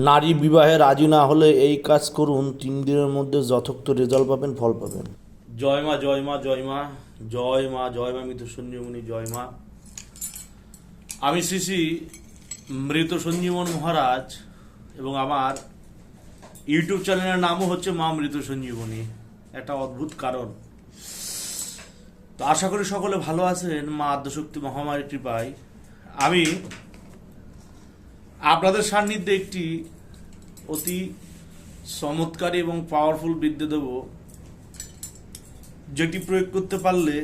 নারী বিবাহে রাজি না হলে এই কাজ করুন, 3 দিনের মধ্যে যথার্থ রেজাল্ট পাবেন, ফল পাবেন। জয় মা, জয় মা, জয় মা, জয় মা, জয় মা মৃত সঞ্জীবনী, জয় মা। আমি শ্রী শ্রী মৃত সঞ্জীবন মহারাজ এবং আমার ইউটিউব চ্যানেলের নামও হচ্ছে মা মৃত সঞ্জীবনী। একটা অদ্ভুত কারণ। তো আশা করি সকলে ভালো আছেন মা আদ্যশক্তি মহামারীর কৃপায়। আমি আপনাদের সান্নিধ্যে একটি অতি চমৎকারী এবং পাওয়ারফুল বিদ্যা দেব, যেটি প্রয়োগ করতে পারলে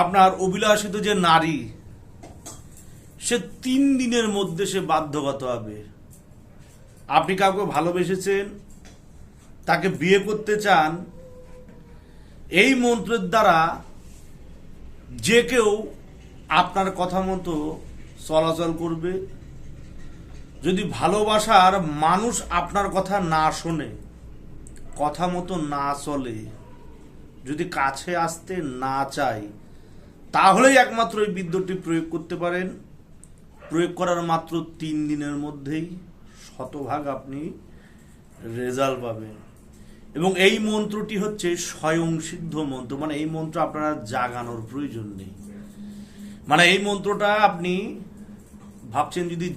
আপনার অভিলাষিত যে নারী, সে 3 দিনের মধ্যে সে বাধ্যগত হবে। আপনি কাউকে ভালোবেসেছেন, তাকে বিয়ে করতে চান, এই মন্ত্রের দ্বারা যে কেউ আপনার কথা মতো চলাচল করবে। যদি ভালোবাসার মানুষ আপনার কথা না শোনে, কথা মতো না চলে, যদি কাছে আসতে না চায়, তাহলেই একমাত্র এই বিদ্যুৎটি প্রয়োগ করতে পারেন। প্রয়োগ করার মাত্র 3 দিনের মধ্যেই শতভাগ আপনি রেজাল্ট পাবেন। এবং এই মন্ত্রটি হচ্ছে স্বয়ং সিদ্ধ মন্ত্র, মানে এই মন্ত্র আপনার জাগানোর প্রয়োজন নেই। মানে এই মন্ত্রটা আপনি ভাবছেন যদি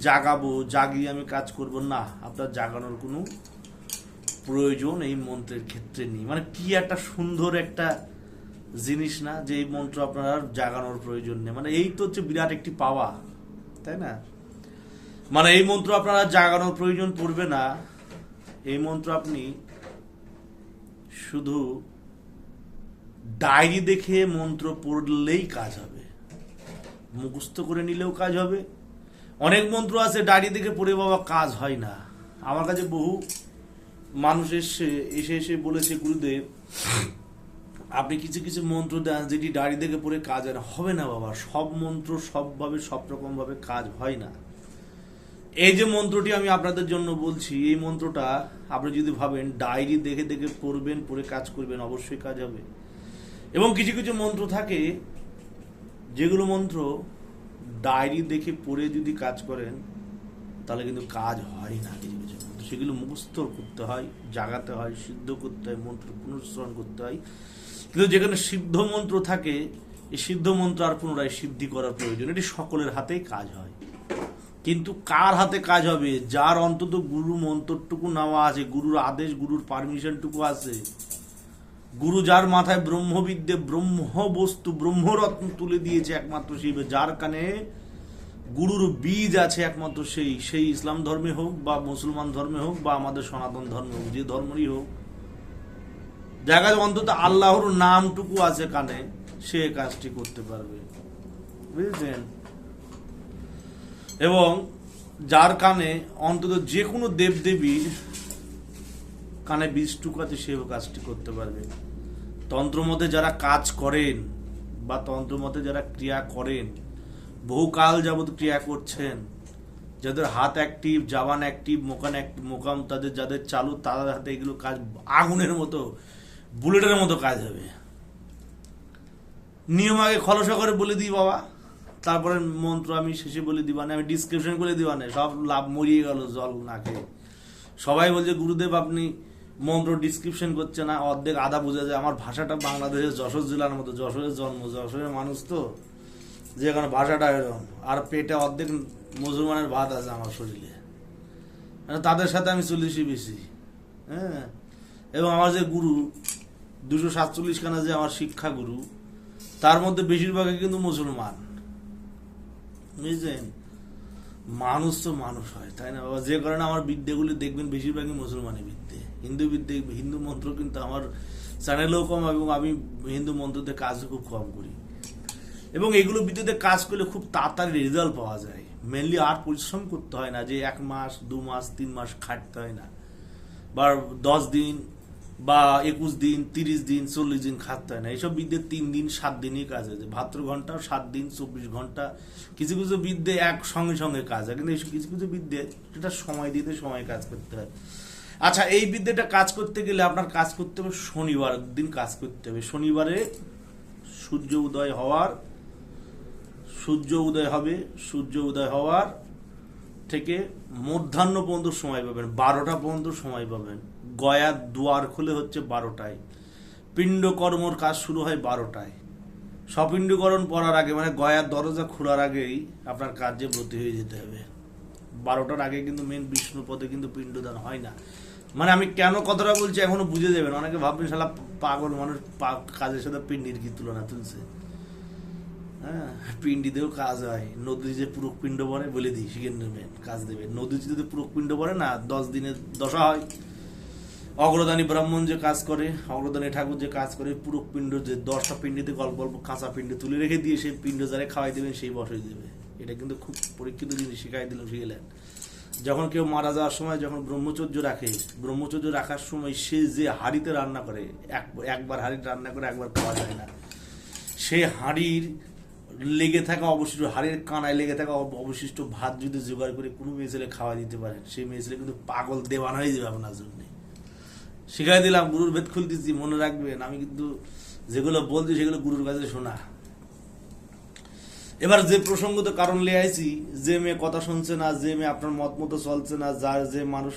জাগিয়ে আমি কাজ করব, না, আপনার জাগানোর কোনো প্রয়োজন এই মন্ত্রের ক্ষেত্রে নেই। মানে কি একটা সুন্দর একটা জিনিস না, যে এই মন্ত্র আপনার জাগানোর প্রয়োজন নেই। মানে এই তো হচ্ছে বিরাট একটি পাওয়া, তাই না? মানে এই মন্ত্র আপনারা জাগানোর প্রয়োজন পড়বে না। এই মন্ত্র আপনি শুধু ডায়েরি দেখে মন্ত্র পড়লেই কাজ হবে, মুখস্থ করে নিলেও কাজ হবে। অনেক মন্ত্র আছে ডায়েরি দেখে পড়ে বাবা কাজ হয় না। আমার কাছে বহু মানুষ এসে এসে বলেছে, গুরুদেব আপনি কিছু কিছু মন্ত্র দেন যেটি ডায়েরি দেখে পড়ে কাজ হবে না বাবা। সব মন্ত্র সবভাবে সব রকম ভাবে কাজ হয় না। এই যে মন্ত্রটি আমি আপনাদের জন্য বলছি, এই মন্ত্রটা আপনি যদি ভাবেন ডায়েরি দেখে দেখে পড়বেন, পড়ে কাজ করবেন, অবশ্যই কাজ হবে। এবং কিছু কিছু মন্ত্র থাকে যেগুলো মন্ত্র ডায়েরি দেখে পড়ে যদি কাজ করেন তাহলে কিন্তু কাজ হয় না। কিছু কিছু মন্ত্র সেগুলো মুখস্থ করতে হয়, জাগাতে হয়, সিদ্ধ করতে হয়, মন্ত্র পুনঃস্মরণ করতে হয়। কিন্তু যেখানে সিদ্ধ মন্ত্র থাকে, এই সিদ্ধ মন্ত্র আর পুনরায় সিদ্ধি করার প্রয়োজন। এটি সকলের হাতেই কাজ হয়। কিন্তু কার হাতে কাজ হবে? যার অন্তত গুরু মন্ত্রটুকু নেওয়া আছে, গুরুর আদেশ, গুরুর পারমিশনটুকু আছে, গুরু যার মাথায় ব্রহ্মবিদ্যে, ব্রহ্ম বস্তু, ব্রহ্মরত্ন তুলে দিয়েছে একমাত্র সেই, যার কানে গুরুর বীজ আছে একমাত্র সেই ইসলাম ধর্মে হোক বা মুসলমান ধর্মে হোক বা আমাদের সনাতন ধর্মে হোক, যে ধর্মেরই হোক, জায়গায় অন্তত আল্লাহর নামটুকু আছে কানে, সে কাজটি করতে পারবে, বুঝেছেন? এবং যার কানে অন্তত যে কোনো দেবদেবীর কানে বীজটুকু আছে, সেও কাজটি করতে পারবে। তন্ত্রমতে যারা কাজ করেন বা তন্ত্রমতে যারা ক্রিয়া করেন, বহুকাল যাবৎ ক্রিয়া করছেন, যাদের হাত অ্যাক্টিভ, জাবান অ্যাক্টিভ, মোকাম তাদের যাদের চালু, তাদের হাতে এগুলো কাজ আগুনের মতো, বুলেটের মতো কাজ হবে। নিয়ম আগে খলসা করে বলে দিই বাবা, তারপরে মন্ত্র আমি শেষে বলে দিবা না, আমি ডিসক্রিপশন করে দিবা না, সব লাভ মরিয়ে গেল জল না খেয়ে। সবাই বলছে গুরুদেব আপনি মন্ত্র ডিসক্রিপশন করছে না, অর্ধেক আধা বোঝা যায়। আমার ভাষাটা বাংলাদেশের যশোর জেলার মতো, যশোরের জন্ম, যশোরের মানুষ তো, যে এখানে ভাষাটা এরকম। আর পেটে অর্ধেক মুসলমানের ভাত আছে আমার শরীরে, তাদের সাথে আমি 40 বেশি। হ্যাঁ, এবং আমার যে গুরু 247 খানা যে আমার শিক্ষা গুরু, তার মধ্যে বেশিরভাগই কিন্তু মুসলমান, বুঝলেন? মানুষ তো মানুষ হয়, তাই না বাবা? যে কারণে আমার বিদ্যেগুলি দেখবেন বেশিরভাগই মুসলমানি বিদ্যে, হিন্দু বিদ্যে, হিন্দু মন্ত্র কিন্তু আমার চ্যানেলেও কম, এবং আমি হিন্দু মন্ত্রতে কাজ খুব কম করি। এবং এগুলো বিদ্যুতে কাজ করলে খুব তাড়াতাড়ি রেজাল্ট পাওয়া যায়। মেনলি আর পরিশ্রম করতে হয় না, যে 1 মাস 2 মাস 3 মাস খাটতে হয় না, বা 10 দিন বা 21 দিন 30 দিন 40 দিন খাটতে হয় না। এইসব বিদ্যে 3 দিন 7 দিনই কাজ হয়েছে। ভাদ্র ঘন্টা 7 দিন 24 ঘন্টা। কিছু কিছু বিদ্যে এক সঙ্গে সঙ্গে কাজ হয়, কিন্তু কিছু কিছু বিদ্যে এটা সময় দিতে সময় কাজ করতে হয়। আচ্ছা, এই বিদ্যাটা কাজ করতে গেলে আপনার কাজ করতে হবে শনিবার দিন কাজ করতে হবে। শনিবারে সূর্য উদয় হবে, সূর্য উদয় হওয়ার থেকে মধ্যাহ্ন পর্যন্ত সময় পাবেন, 12টা পর্যন্ত সময় পাবেন। গয়ার দুয়ার খুলে হচ্ছে 12টায়, পিণ্ডকর্মর কাজ শুরু হয় 12টায়। সপিণ্ডকরণ পড়ার আগে মানে গয়ার দরজা খোলার আগেই আপনার কার্যে ব্রতী হয়ে যেতে হবে। 12টার আগে কিন্তু মেন বিষ্ণু পদে কিন্তু পিণ্ডদান হয় না। মানে আমি কেন কথাটা বলছি এখনো বুঝে যাবেন। অনেকে ভাববেন শালা পাগল মানুষ কাজের সাথে পিণ্ডির কি তুলনা তুলছে। হ্যাঁ, পিণ্ডিতেও কাজ হয়। নদী যে পুরুষ পিণ্ড পড়ে বলে দিই, শিখে নেবেন, কাজ দেবে। নদী যদি পুরুষ পিণ্ড পড়ে না, 10 দিনের দশা হয়। অগ্রদানী ব্রাহ্মণ যে কাজ করে, অগ্রদানী ঠাকুর যে কাজ করে, পুরুষ পিণ্ড যে 10টা পিণ্ডিতে গল্প গল্প কাঁচা পিণ্ড তুলে রেখে দিয়ে সেই পিণ্ড যারা খাওয়াই দেবেন সেই বসাই দেবে। এটা কিন্তু খুব পরীক্ষিত জিনিস, শিখাই দিলাম, শিখেলেন। যখন কেউ মারা যাওয়ার সময় যখন ব্রহ্মচর্য রাখে, ব্রহ্মচর্য রাখার সময় সে যে হাঁড়িতে রান্না করে, একবার হাঁড়িতে রান্না করে একবার খাওয়া যায় না। সেই হাঁড়ির লেগে থাকা অবশিষ্ট, হাড়ের কানায় লেগে থাকা অবশিষ্ট ভাত যদি জোগাড় করে কোনো মেয়ে ছেলে খাওয়া দিতে পারেন, সেই মেয়ে ছেলে কিন্তু পাগল দেওয়ান হয়ে যাবে আপনার জন্য। শিখাই দিলাম, গুরুর ভেদ খুলতেছি, মনে রাখবেন। আমি কিন্তু যেগুলো বলছি সেগুলো গুরুর কাছে শোনা। এবার যে প্রসঙ্গত কারণ লিয়ে আইছি, যে মেয়ে কথা শুনছে না, যে মেয়ে আপনার মত মতো চলছে না, যে মানুষ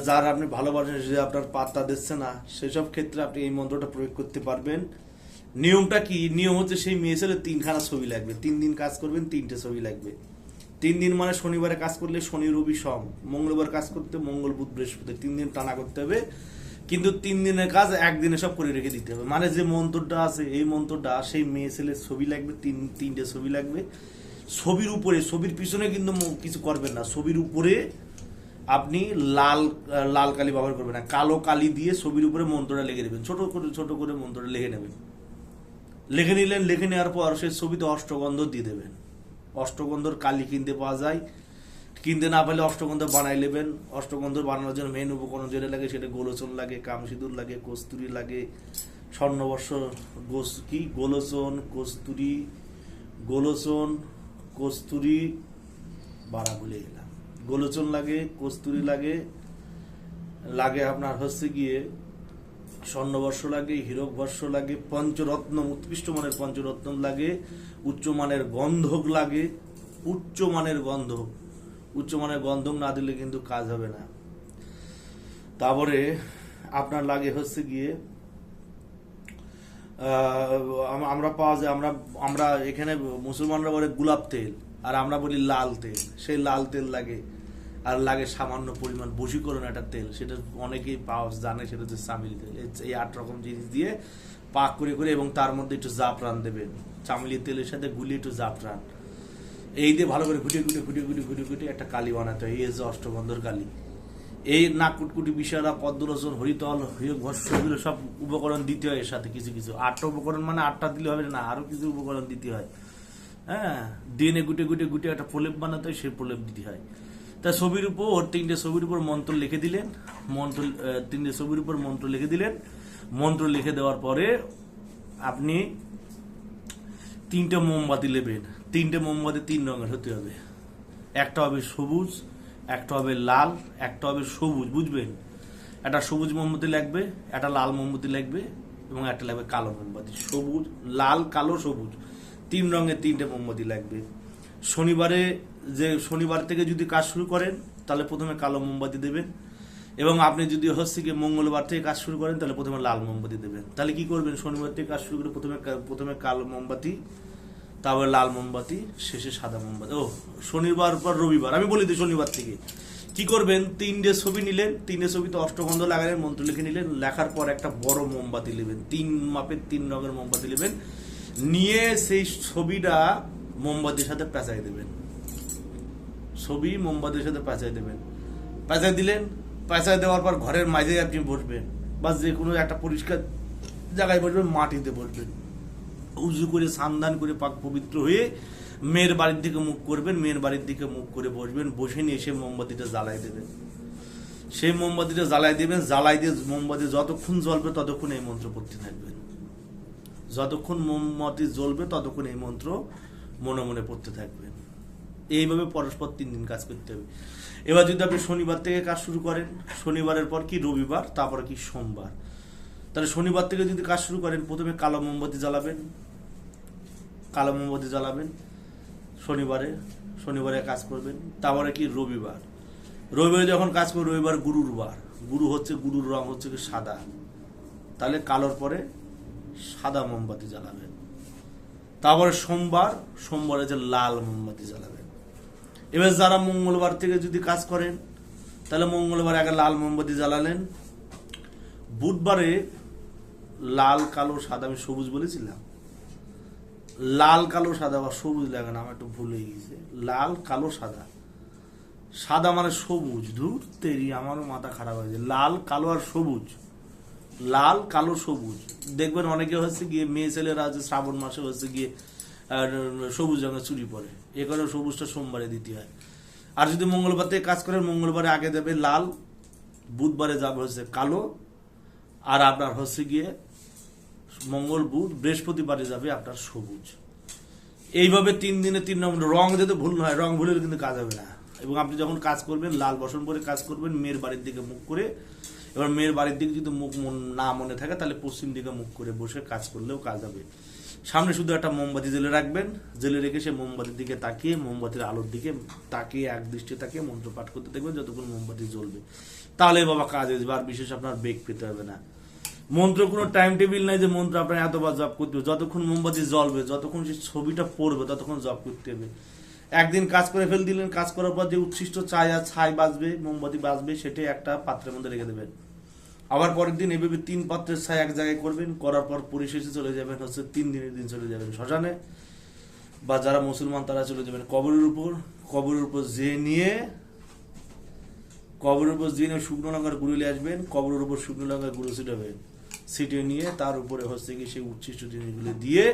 যার আপনি ভালোবাসেন সে আপনার পাত্তা দিচ্ছে না, সেসব ক্ষেত্রে আপনি এই মন্ত্রটা প্রয়োগ করতে পারবেন। নিয়মটা কি? নিয়ম হচ্ছে সেই মেয়ে ছেলে 3খানা ছবি লাগবে। 3 দিন কাজ করবেন, 3টে ছবি লাগবে। 3 দিন মানে শনিবারে কাজ করলে শনি রবি সোম, মঙ্গলবার কাজ করতে মঙ্গল বুধ বৃহস্পতি, 3 দিন টানা করতে হবে। কিন্তু 3 দিনের কাজ একদিনে সব করে রেখে দিতে হবে। মানে যে মন্ত্রটা আছে এই মন্ত্রটা সেই মেয়ে ছেলের ছবি লাগবে, 3টে ছবি লাগবে। ছবির উপরে, ছবির পিছনে কিন্তু কিছু করবেন না, ছবির উপরে আপনি লাল কালি ব্যবহার করবেন না, কালো কালি দিয়ে ছবির উপরে মন্ত্রটা লিখে দেবেন। ছোট করে মন্ত্রটা লিখে নেবেন। লিখে নিলেন, লিখে নেওয়ার পর সেই ছবিতে অষ্টগন্ধ দিয়ে দেবেন। অষ্টগন্ধর কালি কিনতে পাওয়া যায়, কিনতে না পারলে অষ্টগন্ধ বানাই নেবেন। অষ্টগন্ধ বানানোর জন্য মেন উপকরণ যেটা লাগে সেটা গোলোচন লাগে, কামসিঁদুর লাগে, কস্তুরি লাগে, স্বর্ণবর্ষ গোলোচন, কস্তুরি বাড়া ভুলে গেলাম। গোলোচন লাগে, কস্তুরি লাগে আপনার হচ্ছে গিয়ে স্বর্ণবর্ষ লাগে, হীরক বর্ষ লাগে, পঞ্চরত্ন, উৎকৃষ্ট মানের পঞ্চরত্ন লাগে, উচ্চমানের গন্ধক লাগে, উচ্চমানের গন্ধক না দিলে কিন্তু কাজ হবে না। তারপরে আপনার লাগে হচ্ছে গিয়ে আমরা পাওয়া যায়, আমরা এখানে মুসলমানরা বলে গোলাপ তেল, আর আমরা বলি লাল তেল। সেই লাল তেল লাগে। আর লাগে সামান্য পরিমাণ বশীকরণ একটা তেল, সেটা অনেকেই পাওয়া জানে, সেটা হচ্ছে চামেলি তেল। এই 8 রকম জিনিস দিয়ে পাক করে এবং তার মধ্যে একটু জাফরান দেবেন। চামেলি তেলের সাথে গুলিয়ে একটু জাফরান, এই দিয়ে ভালো করে ঘুটে একটা কালি বানাতে হয়। এই যে অষ্টগন্ধর কালি। এই নাক কুটকুটি, বিষারা, পদ্মলোচন, হরিতল, হরিভস্য, এগুলো সব উপকরণ দিতে হয় এর সাথে। কিছু 8টা উপকরণ, মানে 8টা দিলে হবে না, আরো কিছু উপকরণ দিতে হয়। হ্যাঁ, দিনে গুটে একটা প্রলেপ বানাতে হয়, সেই প্রলেপ দিতে হয়। তা ছবির উপর 3টে ছবির উপর মন্ত্র লিখে দিলেন। 3টে ছবির উপর মন্ত্র লিখে দিলেন। মন্ত্র লিখে দেওয়ার পরে আপনি 3টে মোমবাতি নেবেন। 3টে মোমবাতি 3 রঙের হতে হবে। একটা হবে সবুজ, একটা হবে লাল, একটা হবে সবুজ, বুঝবেন? একটা সবুজ মোমবাতি লাগবে, একটা লাল মোমবাতি লাগবে এবং একটা লাগবে কালো মোমবাতি। সবুজ, লাল, কালো, সবুজ, 3 রঙের 3টে মোমবাতি লাগবে। শনিবার থেকে যদি কাজ শুরু করেন তাহলে প্রথমে কালো মোমবাতি দেবেন, এবং আপনি যদি হচ্ছে কি মঙ্গলবার থেকে কাজ শুরু করেন তাহলে প্রথমে লাল মোমবাতি দেবেন। তাহলে কি করবেন? শনিবার থেকে কাজ শুরু করে প্রথমে কালো মোমবাতি, তারপরে লাল মোমবাতি, শেষে সাদা মোমবাতি। শনিবার পর রবিবার, আমি বলি দিই শনিবার থেকে কি করবেন। 3টে ছবি নিলেন, 3টে ছবিতে অষ্টগন্ধ লাগালেন, মন্ত্র লিখে নিলেন। লেখার পর একটা বড় মোমবাতি নেবেন, 3 মাপের 3 রঙের মোমবাতি নেবেন। নিয়ে সেই ছবিটা মোমবাতির সাথে পেঁচাই দেবেন। ছবি মোমবাতির সাথে পেঁচাই দেবেন। পেঁচাই দিলেন, পেঁচাই দেওয়ার পর ঘরের মাঝে আপনি বসবেন, বা যে কোনো একটা পরিষ্কার জায়গায় বসবেন, মাটিতে বসবেন। উজু করে স্নান করে পাক পবিত্র হয়ে মেয়ের বাড়ির দিকে মুখ করবেন। মেয়ের বাড়ির দিকে মুখ করে বসবেন। বসে নিয়ে সে মোমবাতিটা জ্বালাই দেবেন। সেই মোমবাতিটা জ্বালাই দেবেন। জ্বালাই দিয়ে মোমবাতি যতক্ষণ জ্বলবে ততক্ষণ এই মন্ত্র পড়তে থাকবেন। যতক্ষণ মোমবাতি জ্বলবে ততক্ষণ এই মন্ত্র মনে মনে পড়তে থাকবেন। এইভাবে পরস্পর 3 দিন কাজ করতে হবে। এবার যদি আপনি শনিবার থেকে কাজ শুরু করেন, শনিবারের পর কি রবিবার, তারপরে কি সোমবার, তাহলে শনিবার থেকে যদি কাজ শুরু করেন প্রথমে কালো মোমবাতি জ্বালাবেন। শনিবারে শনিবারে কাজ করবেন। তারপরে কি রবিবার, রবিবারে যখন কাজ করবেন, রবিবার গুরুর বার, গুরু হচ্ছে, গুরুর রং হচ্ছে কি সাদা, তাহলে কালোর পরে সাদা মোমবাতি জ্বালাবেন। তারপরে সোমবার, সোমবারে যে লাল মোমবাতি জ্বালাবেন। এবার যারা মঙ্গলবার থেকে যদি কাজ করেন, তাহলে মঙ্গলবার আগে লাল মোমবাতি জ্বালালেন। বুধবারে লাল কালো সাদা, আমি সবুজ বলেছিলাম, লাল কালো সাদা বা সবুজ লাগে না, আমার একটু ভুল হয়ে গেছে, লাল কালো সাদা, সাদা মানে সবুজ, ধুর তেরি আমারও মাথা খারাপ হয়েছে, লাল কালো আর সবুজ, লাল কালো সবুজ। দেখবেন অনেকে হচ্ছে গিয়ে মেয়ে ছেলেরা আছে শ্রাবণ মাসে হচ্ছে গিয়ে সবুজ রঙের চুড়ি পরে, এ করে সবুজটা সোমবারে দিতে হয়। আর যদি মঙ্গলবার থেকে কাজ করেন, মঙ্গলবারে আগে দেবে লাল, বুধবারে যাবে হচ্ছে কালো, আর আপনার হচ্ছে গিয়ে মঙ্গল বুধ বৃহস্পতিবারে যাবে আপনার সবুজ। এইভাবে 3 দিনে 3 নম্বর রং যাতে ভুল নয়, রং ভুলের কিন্তু কাজ হবে না। এবং আপনি যখন কাজ করবেন লাল বসন পরে কাজ করবেন, মেয়ের বাড়ির দিকে মুখ করে। এবার মেয়ের বাড়ির দিকে যদি মুখ না মনে থাকে, তাহলে পশ্চিম দিকে মুখ করে বসে কাজ করলেও কাজ হবে। সামনে শুধু একটা মোমবাতি জেলে রাখবেন, জেলে রেখে সে মোমবাতির দিকে তাকিয়ে, মোমবাতির আলোর দিকে তাকিয়ে এক দৃষ্টি তাকিয়ে মন্ত্র পাঠ করতে দেখবেন যতক্ষণ মোমবাতি জ্বলবে, তাহলে বাবা কাজ হয়ে যাবে। আর বিশেষ আপনার বেগ পেতে হবে না। মন্ত্র কোনো টাইম টেবিল নাই যে মন্ত্র আপনার এতবার জপ করতে হবে, যতক্ষণ মোমবাতি জ্বলবে, যতক্ষণ সে ছবিটা পড়বে, ততক্ষণ জপ করতে হবে। একদিন কাজ করে ফেল দিলেন, কাজ করার পর যে উচ্ছিষ্ট ছাই বাজবে, মোমবাতি বাজবে, সেটাই একটা পাত্রের মধ্যে রেখে দেবেন। আবার পরের দিন এভাবে 3 পাত্রের ছাই এক জায়গায় করবেন, করার পর পরিশেষে চলে যাবেন হচ্ছে 3 দিনের দিন চলে যাবেন শ্মশানে, বা যারা মুসলমান তারা চলে যাবেন কবরের উপর। কবরের উপর যে নিয়ে শুকনো লঙ্কার গুঁড়ো নিয়ে আসবেন, কবরের উপর শুকনো লঙ্কার গুঁড়ো ছিটাবেন, ছিটে নিয়ে তার উপরে হচ্ছে গিয়ে সেই উচ্ছিষ্ট জিনিসগুলো দিয়ে,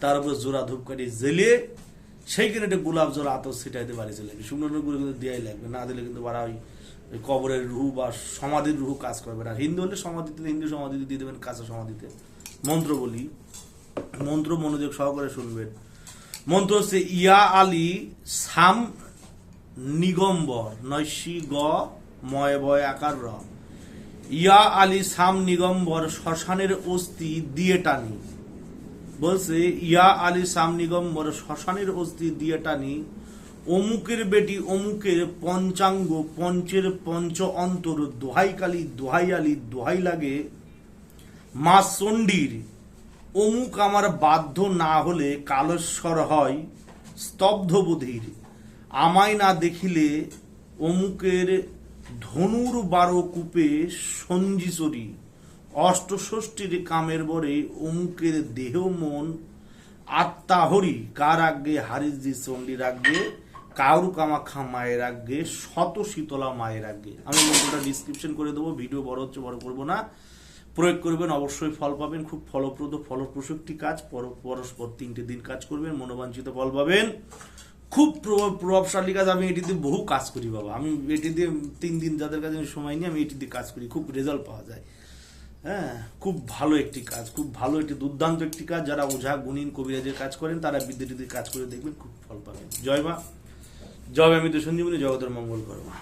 তার উপর জোড়া ধূপকাঠি জ্বেলিয়ে সেইখানে একটা গোলাপ জল আতর ছিটাইতে বাড়ি চলে যাবে। শুকনো লঙ্কার গুঁড়ো কিন্তু দেওয়াই লাগবে, না দিলে কিন্তু বাড়া ওই কবরের রুহু বা সমাধির রুহু কাজ করবে না। হিন্দু হলে সমাধিতে, হিন্দু সমাধিতে দিয়ে দেবেন, কাঁচা সমাধিতে। মন্ত্র বলি, মন্ত্র মনোযোগ সহকারে শুনবেন। মন্ত্র হচ্ছে ইয়া আলী সাম নিগম্বর, নৈশি গ ময় বয় আকার র, ইয়া আলী সাম নিগম্বর শ্মশানের অস্থি দিয়ে টানি। বলছে ইয়া আলী সাম নিগম্বর শ্মশানের অস্থি দিয়ে টানি, অমুকের বেটি অমুকের পঞ্চাঙ্গ পঞ্চের পঞ্চ অন্তর, দোহাই কালী দোহাই আলী দোহাই লাগে মা চণ্ডীর, অমুক আমার বাধ্য না হলে কালেশ্বর হয় স্তব্ধ বুধির, আমায় না দেখিলে অমুকের ধনুর 12 কূপে সঞ্জিচরি, অষ্টষষ্ঠীর কামের বরে অমুকের দেহ মন আত্মা হরি, কার আগে হারিজি চণ্ডীর আগে, কাউর কামাখ্যা মায়ের আগে, শত শীতলা মায়ের আগে। আমি মন্ত্রটা ডিসক্রিপশন করে দেবো, ভিডিও বড় হচ্ছে, বড় করবো না। প্রয়োগ করবেন, অবশ্যই ফল পাবেন। খুব ফলপ্রদ ফলপ্রসূ একটি কাজ, পরস্পর 3টে দিন কাজ করবেন, মনোবাঞ্ছিত ফল পাবেন। খুব প্রভাবশালী কাজ। আমি এটি দিয়ে বহু কাজ করি বাবা, আমি এটি দিয়ে 3 দিন যাদের কাছে সময় নিয়ে আমি এটি দিয়ে কাজ করি, খুব রেজাল্ট পাওয়া যায়। হ্যাঁ, খুব ভালো একটি কাজ, খুব ভালো একটি দুর্দান্ত একটি কাজ। যারা ওঝা গুণিন কবিরাজের কাজ করেন তারা বিদ্যুৎ কাজ করে দেখবেন, খুব ফল পাবেন। জয় মা, জয় আমি তো সঞ্জীবনী, জগতের মঙ্গল করো মা।